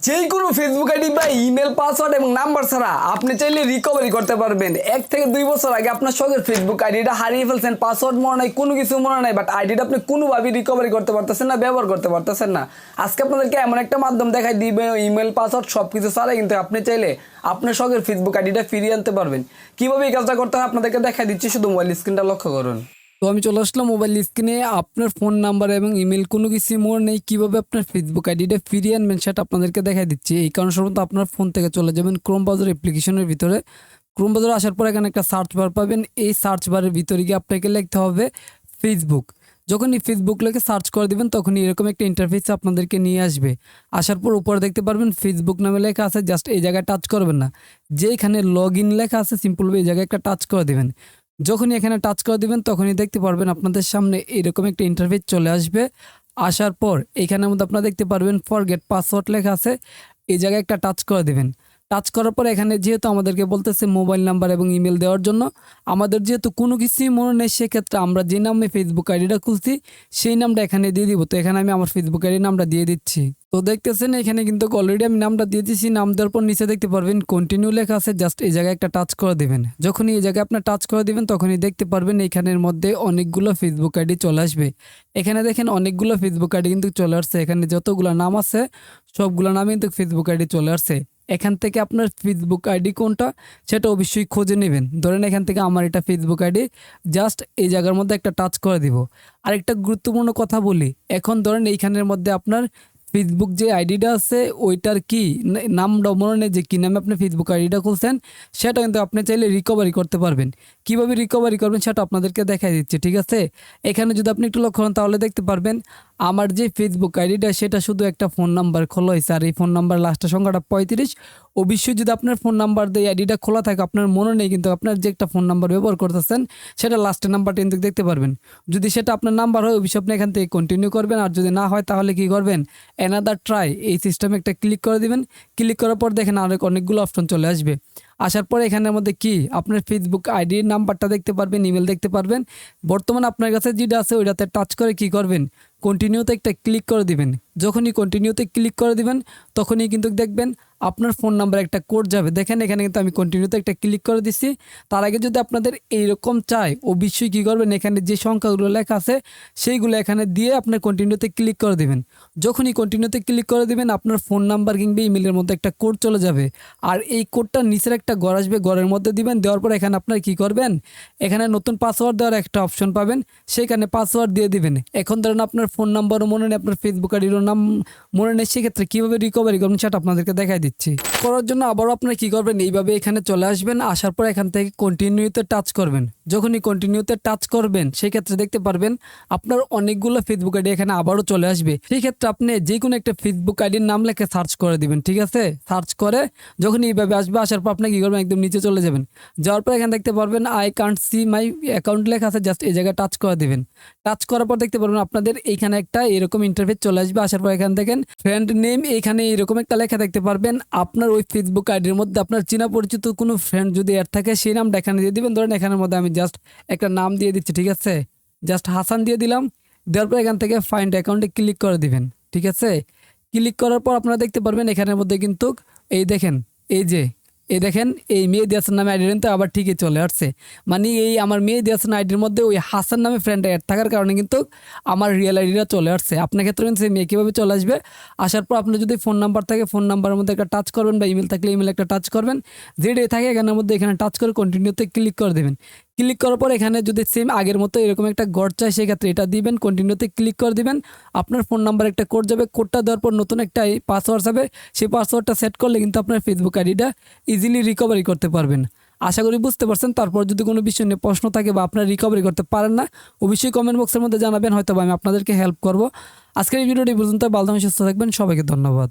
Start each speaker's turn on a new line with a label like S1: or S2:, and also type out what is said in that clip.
S1: যেই কোনো Facebook ID বা ইমেল পাসওয়ার্ড এবং নাম্বার ছাড়া আপনি চাইলে রিকভারি করতে পারবেন। 1 থেকে 2 বছর আগে আপনার শখের ফেসবুক আইডিটা হারিয়ে ফেলছেন, পাসওয়ার্ড মনে নাই, কোনো কিছু মনে নাই, বাট আইডিটা আপনি কোনোভাবেই রিকভারি করতে পারতেছেন না, ব্যবহার করতে পারতেছেন না। আজকে আপনাদেরকে এমন একটা মাধ্যম দেখাই দিবে, ইমেল পাসওয়ার্ড সব কিছু ছাড়াই কিন্তু আপনি চাইলে আপনার শখের ফেসবুক আইডিটা ফিরিয়ে আনতে পারবেন। কীভাবে এই কাজটা করতে হয় আপনাদেরকে দেখাই দিচ্ছি, শুধু মোবাইল স্ক্রিনটা লক্ষ্য করুন। তো আমি চলে আসলাম মোবাইল স্ক্রিনে। আপনার ফোন নাম্বার এবং ইমেল কোনো কিছু মনে নেই, কীভাবে আপনার ফেসবুক আইডিটা ফিরিয়ে আনবেন সেটা আপনাদেরকে দেখাই দিচ্ছি। এই কারণে সর্বত আপনার ফোন থেকে চলে যাবেন ক্রোম ব্রাউজার অ্যাপ্লিকেশনের ভিতরে। ক্রোম ব্রাউজার আসার পর এখানে একটা সার্চ বার পাবেন। এই সার্চ বারের ভিতরে গিয়ে আপনাকে লিখতে হবে ফেসবুক। যখনই ফেসবুক লিখে সার্চ করে দেবেন তখনই এরকম একটা ইন্টারফেস আপনাদেরকে নিয়ে আসবে। আসার পর উপরে দেখতে পারবেন ফেসবুক নামে লেখা আছে, জাস্ট এই জায়গায় টাচ করবেন না, যেখানে লগ ইন লেখা আছে সিম্পলভাবে এই জায়গায় একটা টাচ করে দেবেন। যখনই এখানে টাচ করে দেবেন তখনই দেখতে পারবেন আপনাদের সামনে এরকম একটা ইন্টারফেস চলে আসবে। আসার পর এখানের মধ্যে আপনারা দেখতে পারবেন ফরগেট পাসওয়ার্ড লেখা আছে, এই জায়গায় একটা টাচ করে দেবেন। টাচ করার পর এখানে যেহেতু আমাদেরকে বলতেছে মোবাইল নাম্বার এবং ইমেল দেওয়ার জন্য, আমাদের যেহেতু কোনো কিছুই মনে নেই, সেক্ষেত্রে আমরা যে নামে ফেসবুক আইডিটা খুলছি সেই নামটা এখানে দিয়ে দিব। তো এখানে আমি আমার ফেসবুক আইডির নামটা দিয়ে দিচ্ছি। তো দেখতেছেন এখানে কিন্তু অলরেডি আমি নামটা দিয়ে দিচ্ছি। নাম দেওয়ার পর নিচে দেখতে পারবেন কন্টিনিউ লেখা আছে, জাস্ট এই জায়গায় একটা টাচ করে দেবেন। যখনই এই জায়গায় আপনার টাচ করে দেবেন তখনই দেখতে পারবেন এখানের মধ্যে অনেকগুলো ফেসবুক আইডি চলে আসবে। এখানে দেখেন অনেকগুলো ফেসবুক আইডি কিন্তু চলে আসছে। এখানে যতগুলো নাম আছে সবগুলো নামে কিন্তু ফেসবুক আইডি চলে আসছে। এখান থেকে আপনার ফেসবুক আইডি কোনটা সেটা অবশ্যই খুঁজে নেবেন। ধরেন এখান থেকে আমার এটা ফেসবুক আইডি, জাস্ট এই জায়গার মধ্যে একটা টাচ করে দিব। আরেকটা গুরুত্বপূর্ণ কথা বলি, এখন ধরেন এইখানের মধ্যে আপনার ফেসবুক যে আইডিটা আছে ওইটার কি নামটা মনে নেই, যে কী নামে আপনি ফেসবুক আইডিটা খুলছেন সেটা কিন্তু আপনি চাইলে রিকভারি করতে পারবেন। কিভাবে রিকভারি করবেন সেটা আপনাদেরকে দেখাই দিচ্ছি, ঠিক আছে? এখানে যদি আপনি একটু লক্ষ্য করেন তাহলে দেখতে পারবেন আমার যে ফেসবুক আইডিটা সেটা শুধু একটা ফোন নাম্বার খোলা হয়েছে, আর এই ফোন নাম্বার লাস্টের সংখ্যাটা 35। অবশ্যই যদি আপনার ফোন নাম্বার দিয়ে আইডিটা খোলা থাকে, আপনার মনে নেই কিন্তু আপনার যে একটা ফোন নাম্বার ব্যবহার করতেছেন সেটা লাস্টের নাম্বারটা কিন্তু দেখতে পারবেন। যদি সেটা আপনার নাম্বার হয় অবশ্যই আপনি এখান থেকে কন্টিনিউ করবেন, আর যদি না হয় তাহলে কি করবেন, অ্যানাদার ট্রাই এই সিস্টেমে একটা ক্লিক করে দিবেন। ক্লিক করার পর দেখেন অনেকগুলো অপশন চলে আসবে। আসার পরে এখানের মধ্যে কি আপনার ফেসবুক আইডির নাম্বারটা দেখতে পারবেন, ইমেল দেখতে পারবেন। বর্তমানে আপনার কাছে যেটা আছে ওইটাতে টাচ করে কি করবেন, কন্টিনিউতে একটা ক্লিক করে দিবেন। যখনই কন্টিনিউতে ক্লিক করে দিবেন তখনই কিন্তু দেখবেন আপনার ফোন নাম্বার একটা কোড যাবে। দেখেন এখানে কিন্তু আমি কন্টিনিউতে একটা ক্লিক করে দিচ্ছি। তার আগে যদি আপনাদের এইরকম চাই অবশ্যই কী করবেন, এখানে যে সংখ্যাগুলো লেখা আছে সেইগুলো এখানে দিয়ে আপনার কন্টিনিউতে ক্লিক করে দেবেন। যখনই কন্টিনিউতে ক্লিক করে দেবেন আপনার ফোন নাম্বার কিংবা ইমেলের মধ্যে একটা কোড চলে যাবে, আর এই কোডটা নিচের একটা ঘর আসবে, ঘরের মধ্যে দিবেন। দেওয়ার পর এখানে আপনার কি করবেন, এখানে নতুন পাসওয়ার্ড দেওয়ার একটা অপশন পাবেন, সেখানে পাসওয়ার্ড দিয়ে দিবেন। এখন ধরেন আপনার ফোন নাম্বারও মনে নেই, আপনার ফেসবুক আইডিরও নাম মনে নেই, সেক্ষেত্রে কীভাবে রিকভারি করবেন সেটা আপনাদেরকে দেখাই দিচ্ছি। করার জন্য আবারও আপনারা কী করবেন, এইভাবে এখানে চলে আসবেন। আসার পর এখান থেকে কন্টিনিউতে টাচ করবেন। যখনই কন্টিনিউতে টাচ করবেন সেক্ষেত্রে দেখতে পারবেন আপনার অনেকগুলো ফেসবুক আইডি এখানে আবারও চলে আসবে। সেই ক্ষেত্রে আপনি যে কোনো একটা ফেসবুক আইডির নাম লেখে সার্চ করে দিবেন, ঠিক আছে? সার্চ করে যখন এইভাবে আসবে, আসার পর আপনি কী করবেন, একদম নিচে চলে যাবেন। যাওয়ার পর এখানে দেখতে পারবেন I can't see my account লেখা আছে, জাস্ট এই জায়গায় টাচ করে দেবেন। টাচ করার পর দেখতে পারবেন আপনাদের এইখানে একটা এরকম ইন্টারফেস চলে আসবে। আসার পর এখানে দেখেন ফ্রেন্ড নেম, এইখানে এরকম একটা লেখা দেখতে পারবেন। আপনার ওই ফেসবুক আইডির মধ্যে আপনার চেনা পরিচিত কোনো ফ্রেন্ড যদি অ্যাড থাকে সেই নামটা এখানে দিয়ে দিবেন। ধরেন এখানের মধ্যে আমি জাস্ট একটা নাম দিয়ে দিচ্ছি, ঠিক আছে? জাস্ট হাসান দিয়ে দিলাম। দেওয়ার পর এখান থেকে ফাইন্ড অ্যাকাউন্টে ক্লিক করে দিবেন, ঠিক আছে? ক্লিক করার পর আপনারা দেখতে পারবেন এখানের মধ্যে কিন্তু এই দেখেন, এই দেখেন এই মেহেদী হাসান নামে আইডি কিন্তু আবার ঠিকই চলে আসছে। মানে এই আমার মেহেদী হাসান আইডির মধ্যে ওই হাসান নামে ফ্রেন্ড অ্যাড থাকার কারণে কিন্তু আমার রিয়েল আইডিটা চলে আসছে। আপনার ক্ষেত্রে কিন্তু সেই মেয়ে কীভাবে চলে আসবে, আসার পর আপনার যদি ফোন নাম্বার থাকে ফোন নাম্বারের মধ্যে একটা টাচ করবেন, বা ইমেল থাকলে ইমেল একটা টাচ করবেন, যেটাই থাকে এখানের মধ্যে এখানে টাচ করে কন্টিনিউতে ক্লিক করে দেবেন। ক্লিক করার পর এখানে যদি সেম আগের মতো এরকম একটা কোড চাই সেক্ষেত্রে এটা দিবেন, কন্টিনিউতে ক্লিক করে দিবেন। আপনার ফোন নাম্বার একটা কোড যাবে, কোডটা দেওয়ার পর নতুন একটা পাসওয়ার্ড যাবে, সেই পাসওয়ার্ডটা সেট করলে কিন্তু আপনার ফেসবুক আইডিটা ইজিলি রিকভারি করতে পারবেন। আশা করি বুঝতে পারছেন। তারপর যদি কোনো বিষয় নিয়ে প্রশ্ন থাকে বা আপনারা রিকভারি করতে পারেন না অবশ্যই কমেন্ট বক্সের মধ্যে জানাবেন, হয়তো আমি আপনাদেরকে হেল্প করব। আজকের এই ভিডিওটি পর্যন্ত। ভালো থাকবেন, সুস্থ থাকবেন, সবাইকে ধন্যবাদ।